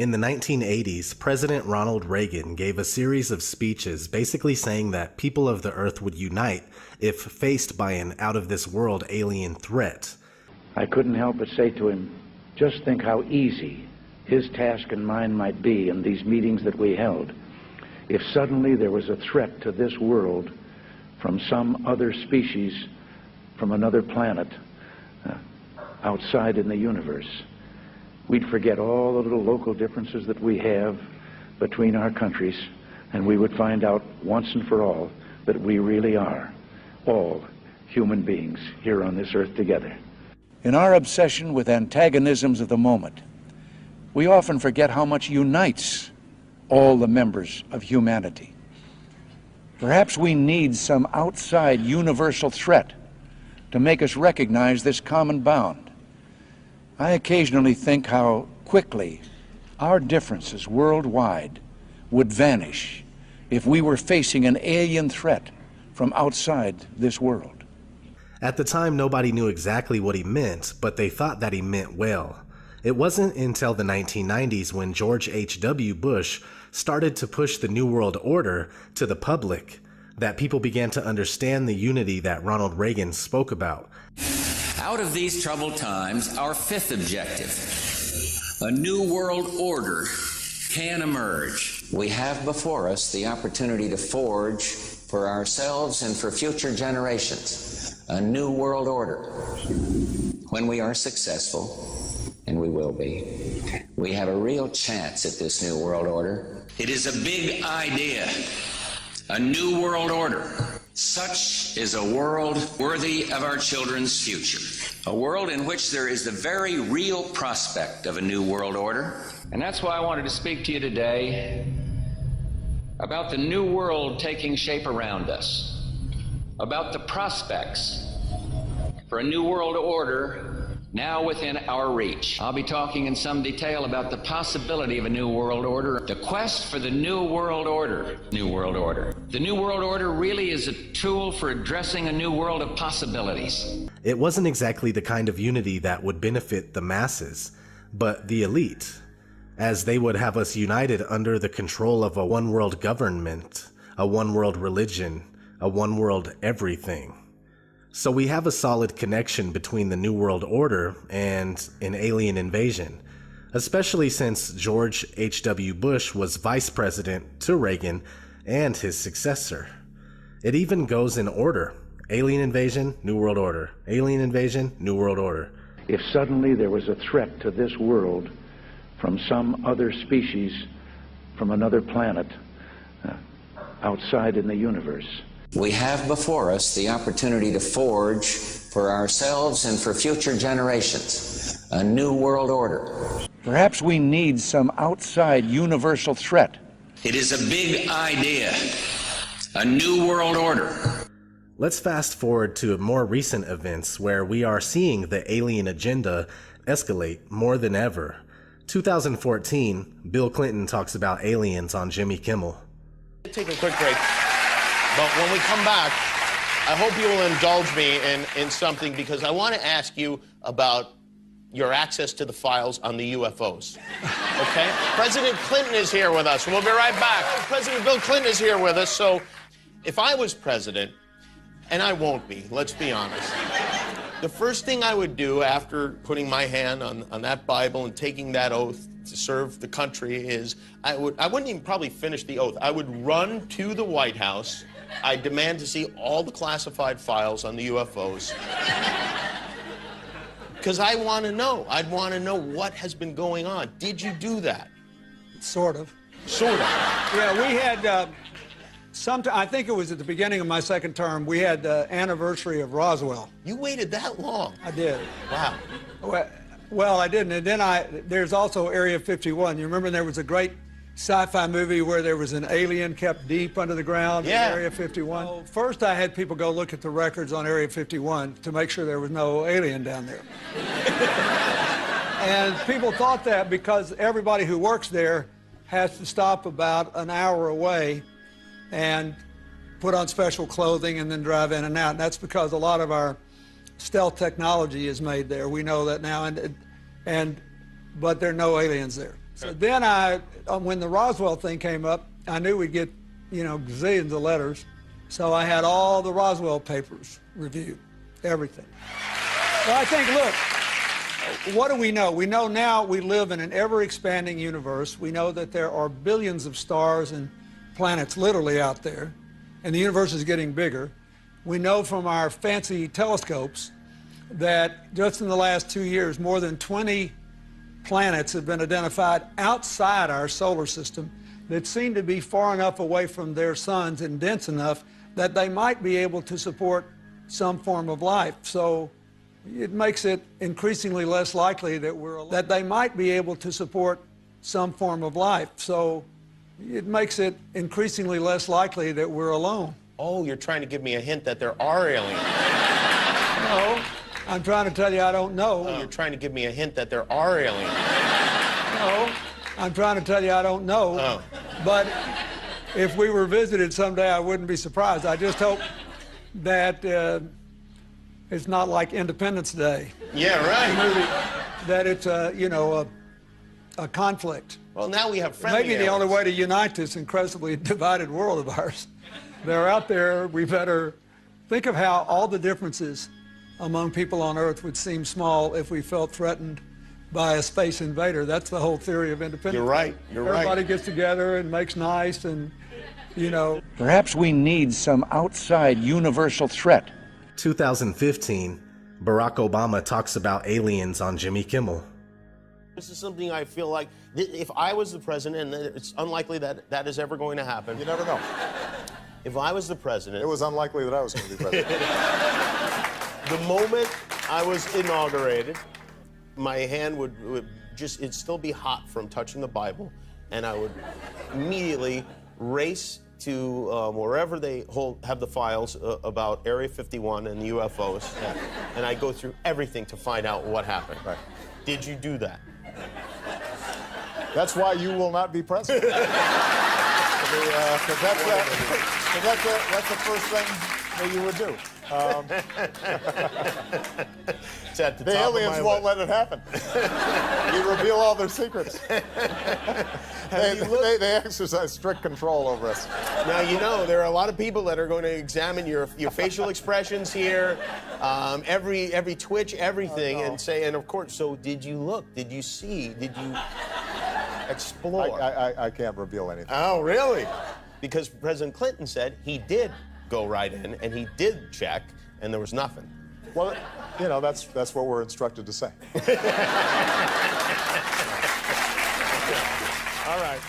In the 1980s, President Ronald Reagan gave a series of speeches basically saying that people of the Earth would unite if faced by an out-of-this-world alien threat. I couldn't help but say to him, just think how easy his task and mine might be in these meetings that we held if suddenly there was a threat to this world from some other species, from another planet, outside in the universe. We'd forget all the little local differences that we have between our countries, and we would find out once and for all that we really are all human beings here on this earth together. In our obsession with antagonisms of the moment, we often forget how much unites all the members of humanity. Perhaps we need some outside universal threat to make us recognize this common bound. I occasionally think how quickly our differences worldwide would vanish if we were facing an alien threat from outside this world. At the time, nobody knew exactly what he meant, but they thought that he meant well. It wasn't until the 1990s when George H.W. Bush started to push the New World Order to the public that people began to understand the unity that Ronald Reagan spoke about. Out of these troubled times, our fifth objective, a new world order, can emerge. We have before us the opportunity to forge for ourselves and for future generations a new world order. When we are successful, and we will be, we have a real chance at this new world order. It is a big idea, a new world order. Such is a world worthy of our children's future. A world in which there is the very real prospect of a new world order. And that's why I wanted to speak to you today about the new world taking shape around us, about the prospects for a new world order now within our reach. I'll be talking in some detail about the possibility of a new world order, the quest for the new world order. New world order. The new world order really is a tool for addressing a new world of possibilities. It wasn't exactly the kind of unity that would benefit the masses, but the elite, as they would have us united under the control of a one-world government, a one-world religion, a one-world everything. So we have a solid connection between the New World Order and an alien invasion, especially since George H.W. Bush was vice president to Reagan and his successor. It even goes in order: alien invasion, New World Order; alien invasion, New World Order. If suddenly there was a threat to this world from some other species, from another planet, outside in the universe. We have before us the opportunity to forge for ourselves and for future generations a new world order. Perhaps we need some outside universal threat. It is a big idea, a new world order. Let's fast forward to more recent events where we are seeing the alien agenda escalate more than ever. 2014, Bill Clinton talks about aliens on Jimmy Kimmel. Take a quick break. But when we come back, I hope you will indulge me in something, because I want to ask you about your access to the files on the UFOs. Okay? President Clinton is here with us. We'll be right back. President Bill Clinton is here with us. So if I was president, and I won't be, let's be honest, the first thing I would do after putting my hand on that Bible and taking that oath to serve the country is I wouldn't even probably finish the oath. I would run to the White House. I demand to see all the classified files on the UFOs. Because I want to know. I'd want to know what has been going on. Did you do that? Sort of. Sort of. Yeah, we had, I think it was at the beginning of my second term, we had the anniversary of Roswell. You waited that long? I did. Wow. Well, I didn't. And then there's also Area 51. You remember there was a great sci-fi movie where there was an alien kept deep under the ground in Area 51. So first I had people go look at the records on Area 51 to make sure there was no alien down there. And people thought that because everybody who works there has to stop about an hour away and put on special clothing and then drive in and out. And that's because a lot of our stealth technology is made there. We know that now, but there are no aliens there. So then when the Roswell thing came up, I knew we'd get, gazillions of letters. So I had all the Roswell papers reviewed, everything. Well, I think, look, what do we know? We know now we live in an ever-expanding universe. We know that there are billions of stars and planets literally out there, and the universe is getting bigger. We know from our fancy telescopes that just in the last 2 years, more than 20 planets have been identified outside our solar system that seem to be far enough away from their suns and dense enough that they might be able to support some form of life. So it makes it increasingly less likely that they might be able to support some form of life. So it makes it increasingly less likely that we're alone. Oh, you're trying to give me a hint that there are aliens. No, I'm trying to tell you I don't know. Oh, you're trying to give me a hint that there are aliens. No, I'm trying to tell you I don't know. Oh. But if we were visited someday, I wouldn't be surprised. I just hope that it's not like Independence Day. Yeah, right. That it's a conflict. Well, now we have friendly Maybe the only way to unite this incredibly divided world of ours. They're out there. We better think of how all the differences among people on Earth would seem small if we felt threatened by a space invader. That's the whole theory of independence. You're right. Everybody gets together and makes nice and, Perhaps we need some outside universal threat. 2015, Barack Obama talks about aliens on Jimmy Kimmel. This is something I feel like, if I was the president, and it's unlikely that that is ever going to happen. You never know. If I was the president... It was unlikely that I was going to be president. The moment I was inaugurated, my hand would just, it'd still be hot from touching the Bible, and I would immediately race to wherever they have the files about Area 51 and the UFOs, and I go through everything to find out what happened. Right. Did you do that? That's why you will not be president. That's the first thing that you would do. It's at the The top aliens of my won't list. let it happen. You reveal all their secrets. They exercise strict control over us. Now, there are a lot of people that are going to examine your facial expressions here, every twitch, everything, and say, and of course, so did you look? Did you see? Did you explore? I can't reveal anything. Oh, really? Because President Clinton said he did go right in, and he did check, and there was nothing. Well, that's what we're instructed to say. All right.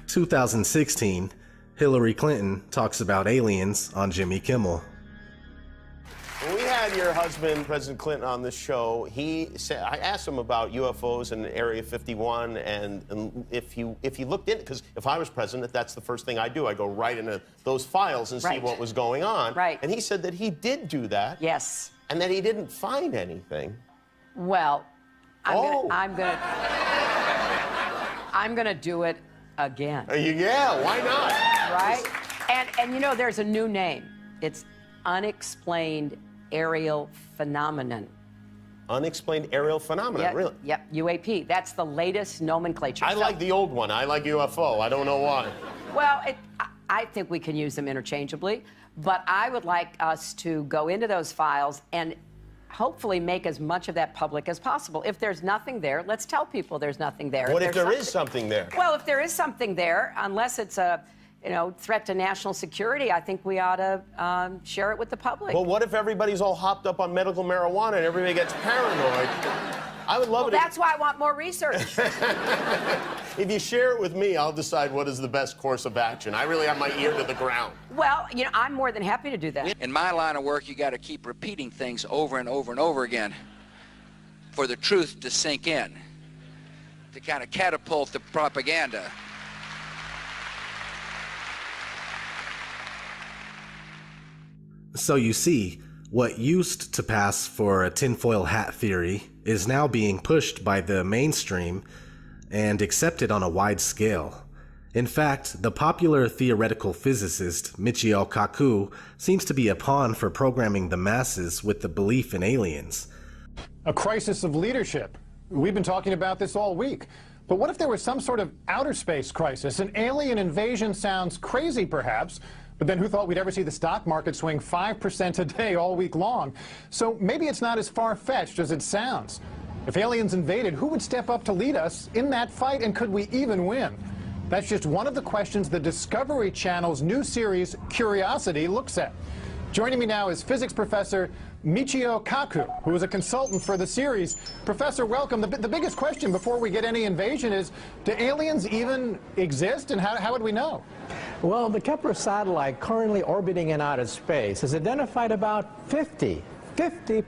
2016, Hillary Clinton talks about aliens on Jimmy Kimmel. When we had your husband, President Clinton, on this show, he said, I asked him about UFOs and Area 51, and if he looked in, because if I was president, that's the first thing I do. I go right into those files and see what was going on. Right. And he said that he did do that. Yes. And that he didn't find anything. Well, I'm gonna do it again. Yeah, why not? Right? And there's a new name. It's unexplained aerial phenomenon. Unexplained aerial phenomenon, really? Yep, UAP. That's the latest nomenclature. I like the old one. I like UFO. I don't know why. Well, I think we can use them interchangeably, but I would like us to go into those files and hopefully make as much of that public as possible. If there's nothing there, let's tell people there's nothing there. What if there is something there? Well, if there is something there, unless it's a threat to national security, I think we ought to share it with the public. Well, what if everybody's all hopped up on medical marijuana and everybody gets paranoid? I would love it. That's why I want more research. If you share it with me, I'll decide what is the best course of action. I really have my ear to the ground. Well, I'm more than happy to do that. In my line of work, you got to keep repeating things over and over and over again for the truth to sink in, to kind of catapult the propaganda. So you see, what used to pass for a tinfoil hat theory is now being pushed by the mainstream and accepted on a wide scale. In fact, the popular theoretical physicist Michio Kaku seems to be a pawn for programming the masses with the belief in aliens. A crisis of leadership. We've been talking about this all week. But what if there was some sort of outer space crisis? An alien invasion sounds crazy, perhaps, but then who thought we'd ever see the stock market swing 5% a day all week long? So maybe it's not as far-fetched as it sounds. If aliens invaded, who would step up to lead us in that fight, and could we even win? That's just one of the questions the Discovery Channel's new series, Curiosity, looks at. Joining me now is physics professor Michio Kaku, who is a consultant for the series. Professor, welcome. The biggest question before we get any invasion is, do aliens even exist, and how would we know? Well, the Kepler satellite currently orbiting in outer space has identified about 50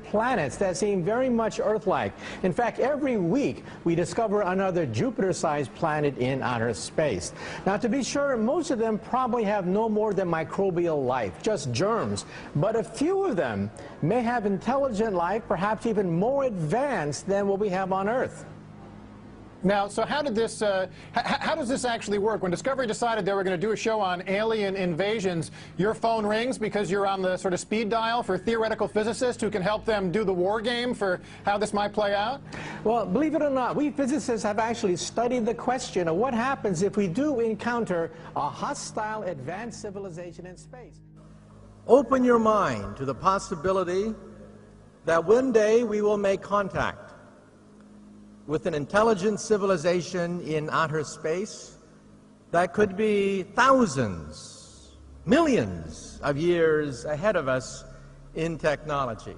planets that seem very much Earth-like. In fact, every week we discover another Jupiter-sized planet in outer space. Now, to be sure, most of them probably have no more than microbial life, just germs. But a few of them may have intelligent life, perhaps even more advanced than what we have on Earth. Now, so how does this actually work? When Discovery decided they were going to do a show on alien invasions, your phone rings because you're on the sort of speed dial for theoretical physicists who can help them do the war game for how this might play out? Well, believe it or not, we physicists have actually studied the question of what happens if we do encounter a hostile advanced civilization in space. Open your mind to the possibility that one day we will make contact with an intelligent civilization in outer space that could be thousands, millions of years ahead of us in technology.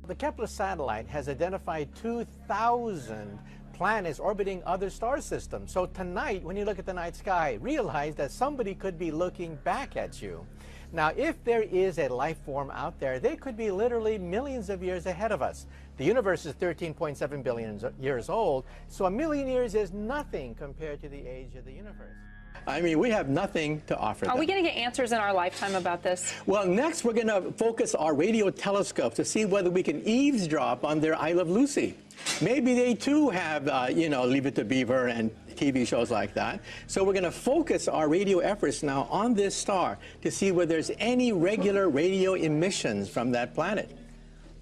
The Kepler satellite has identified 2,000 planets orbiting other star systems. So tonight, when you look at the night sky, realize that somebody could be looking back at you. Now, if there is a life form out there, they could be literally millions of years ahead of us. The universe is 13.7 billion years old, so a million years is nothing compared to the age of the universe. I mean, we have nothing to offer them. Are we going to get answers in our lifetime about this? Well, next we're going to focus our radio telescope to see whether we can eavesdrop on their I Love Lucy. Maybe they too have, you know, Leave It to Beaver and TV shows like that. So we're going to focus our radio efforts now on this star to see whether there's any regular radio emissions from that planet.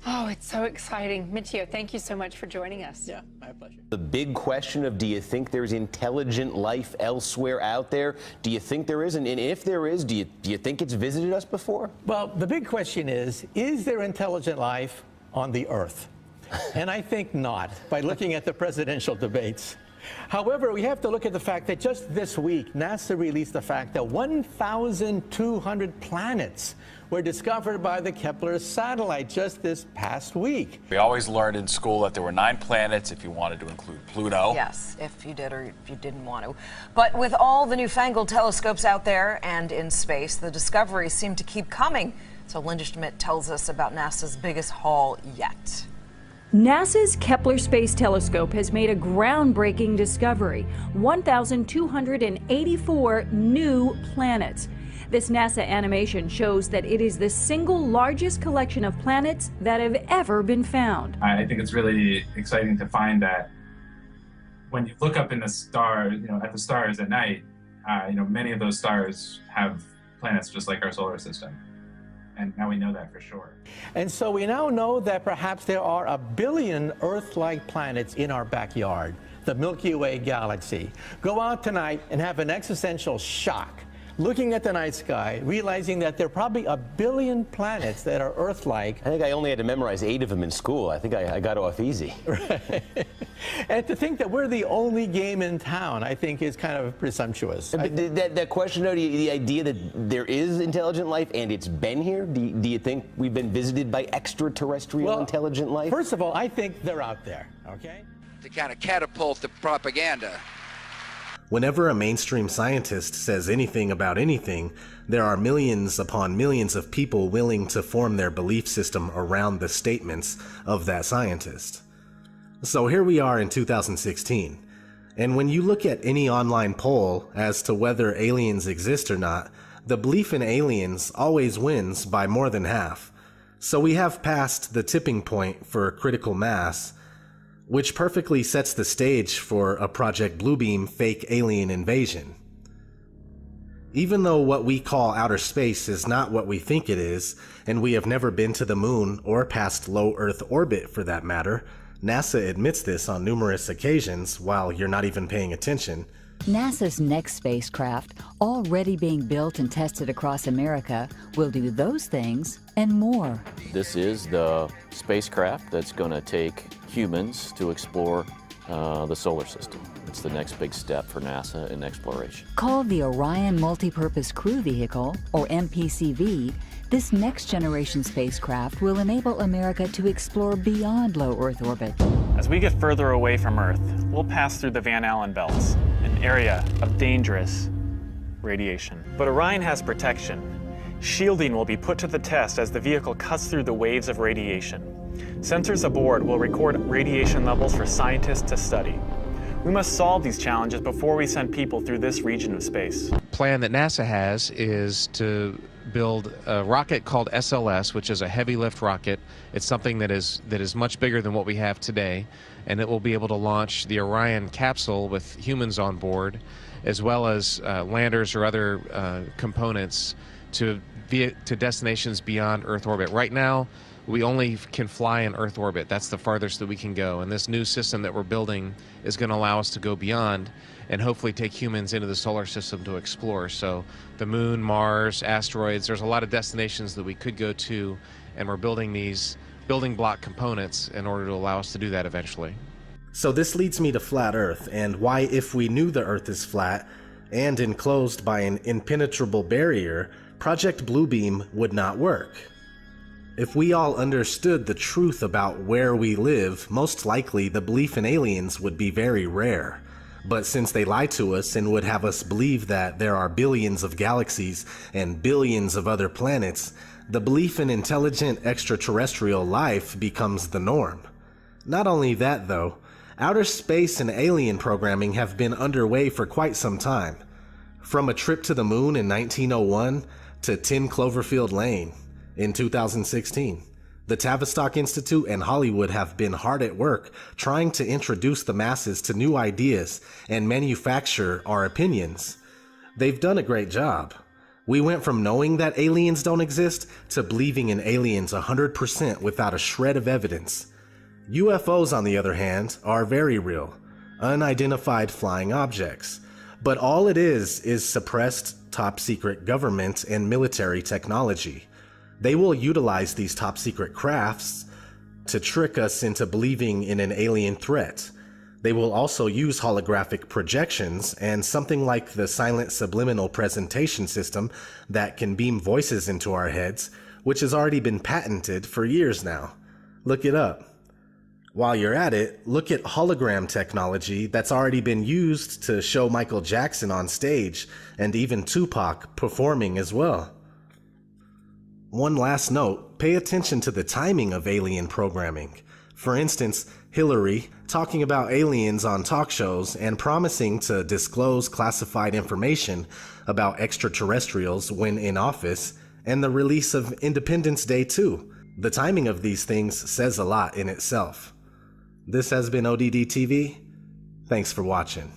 Oh, it's so exciting. Michio, thank you so much for joining us. Yeah, my pleasure. The big question of, do you think there's intelligent life elsewhere out there? Do you think there is? And if there is, do you think it's visited us before? Well, the big question is there intelligent life on the Earth? And I think not, by looking at the presidential debates. However, we have to look at the fact that just this week, NASA released the fact that 1,200 planets were discovered by the Kepler satellite just this past week. We always learned in school that there were 9 planets if you wanted to include Pluto. Yes, if you did or if you didn't want to. But with all the newfangled telescopes out there and in space, the discoveries seem to keep coming. So Linda Schmidt tells us about NASA's biggest haul yet. NASA's Kepler Space Telescope has made a groundbreaking discovery: 1,284 new planets. This NASA animation shows that it is the single largest collection of planets that have ever been found. I think it's really exciting to find that when you look up in the star, at the stars at night, many of those stars have planets just like our solar system. And now we know that for sure. And so we now know that perhaps there are 1 billion Earth-like planets in our backyard, the Milky Way galaxy. Go out tonight and have an existential shock, looking at the night sky, realizing that there are probably 1 billion planets that are Earth-like. I think I only had to memorize 8 of them in school. I think I got off easy. Right. And to think that we're the only game in town, I think, is kind of presumptuous. But that question, though, the idea that there is intelligent life and it's been here, do you think we've been visited by extraterrestrial intelligent life? First of all, I think they're out there, okay? To kind of catapult the propaganda. Whenever a mainstream scientist says anything about anything, there are millions upon millions of people willing to form their belief system around the statements of that scientist. So here we are in 2016, and when you look at any online poll as to whether aliens exist or not, the belief in aliens always wins by more than half. So we have passed the tipping point for critical mass, which perfectly sets the stage for a Project Bluebeam fake alien invasion. Even though what we call outer space is not what we think it is, and we have never been to the moon or past low Earth orbit for that matter, NASA admits this on numerous occasions while you're not even paying attention. NASA's next spacecraft, already being built and tested across America, will do those things and more. This is the spacecraft that's going to take humans to explore the solar system. It's the next big step for NASA in exploration. Called the Orion Multipurpose Crew Vehicle, or MPCV, this next-generation spacecraft will enable America to explore beyond low Earth orbit. As we get further away from Earth, we'll pass through the Van Allen belts, an area of dangerous radiation. But Orion has protection. Shielding will be put to the test as the vehicle cuts through the waves of radiation. Sensors aboard will record radiation levels for scientists to study. We must solve these challenges before we send people through this region of space. The plan that NASA has is to build a rocket called SLS, which is a heavy lift rocket. It's something that is much bigger than what we have today, and it will be able to launch the Orion capsule with humans on board, as well as landers or other components to destinations beyond Earth orbit. Right now, we only can fly in Earth orbit. That's the farthest that we can go. And this new system that we're building is going to allow us to go beyond and hopefully take humans into the solar system to explore. So the moon, Mars, asteroids, there's a lot of destinations that we could go to, and we're building these building block components in order to allow us to do that eventually. So this leads me to flat Earth, and why, if we knew the Earth is flat and enclosed by an impenetrable barrier, Project Bluebeam would not work. If we all understood the truth about where we live, most likely the belief in aliens would be very rare. But since they lie to us and would have us believe that there are billions of galaxies and billions of other planets, the belief in intelligent extraterrestrial life becomes the norm. Not only that though, outer space and alien programming have been underway for quite some time. From a trip to the moon in 1901 to 10 Cloverfield Lane in 2016. The Tavistock Institute and Hollywood have been hard at work trying to introduce the masses to new ideas and manufacture our opinions. They've done a great job. We went from knowing that aliens don't exist to believing in aliens 100% without a shred of evidence. UFOs, on the other hand, are very real, unidentified flying objects. But all it is suppressed top-secret government and military technology. They will utilize these top-secret crafts to trick us into believing in an alien threat. They will also use holographic projections and something like the silent subliminal presentation system that can beam voices into our heads, which has already been patented for years now. Look it up. While you're at it, look at hologram technology that's already been used to show Michael Jackson on stage and even Tupac performing as well. One last note, pay attention to the timing of alien programming. For instance, Hillary talking about aliens on talk shows and promising to disclose classified information about extraterrestrials when in office, and the release of Independence Day 2. The timing of these things says a lot in itself. This has been ODD TV. Thanks for watching.